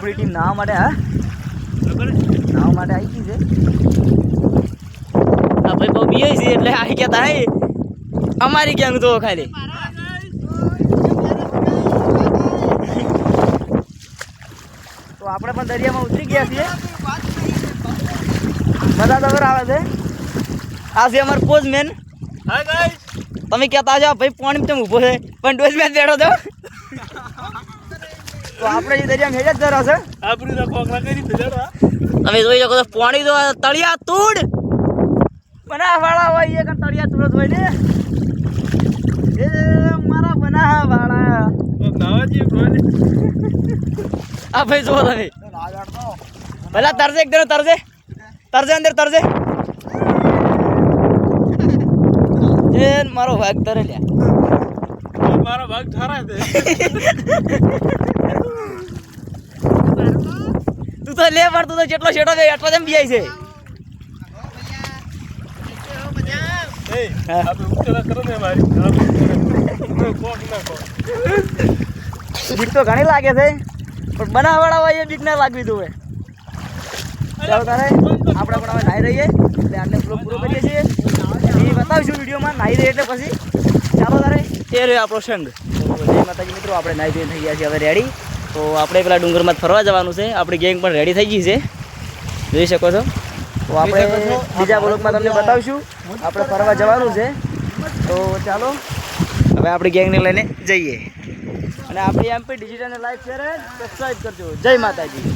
આપણી ટીમ નાવા માટે નાવા માટે આવી ગઈ છે આ ભાઈ બહુ બીએ છે એટલે આવી ગયા તા અમારી ગેંગ તો ખાલી તો આપણે પણ દરિયામાં ઉતરી ગયા છીએ બધા ખબર આવે છે આ છે અમારો પોઝમેન હા ગાઈસ તમે કહેતા જાઓ ભાઈ પાણી કેમ ઊભો છે પણ ડોઝમેન બેઠો છો તો આપણે જે દરિયામાં હેજ જ જરા છે આપણી તો કોકલા કરી દીધા તમે જોઈ શકો છો પાણી તો તળિયા તૂડ બનાવાળા હોય એક તળિયા તૂડ હોય ને એ મારા બનાવાળા નાવાજી બોલે આ ભાઈ જો તમે પેલા તરજે એક દરો તરજે અંદર તરજે એ મારો ભાગ તરે લ્યા મારો ભાગ ઠારા દે તું તો લે પણ તું તો જેટલો છેટો છે એટલો જેમ બીઆઈ છે એ આપણે ઉતરા કરો ને મારી કોક ના કોક બીક તો ઘણી લાગે છે પણ બનાવવાળા હોય એ બીક ના લાગવી દઉં ચાલો તારે આપણે પણ હવે નાહી રહીએ એટલે આટલે બ્લોગ પૂરો કરીએ છીએ એ બતાવીશું વિડીયોમાં નાહી રહીએ એટલે પછી ચાલો તારે એ રહ્યો આપણો સંઘ તો જય માતાજી મિત્રો આપણે નાહી ધોઈને થઈ ગયા છીએ હવે રેડી તો આપણે પેલા ડુંગરમાં ફરવા જવાનું છે આપણી ગેંગ પણ રેડી થઈ ગઈ છે જોઈ શકો છો તો આપણે બીજા બ્લોગમાં તમને બતાવીશું આપણે ફરવા જવાનું છે તો ચાલો હવે આપણી ગેંગને લઈને જઈએ અને આપણી એમપી ડિજિટલને લાઈક શેર સબસ્ક્રાઈબ કરજો જય માતાજી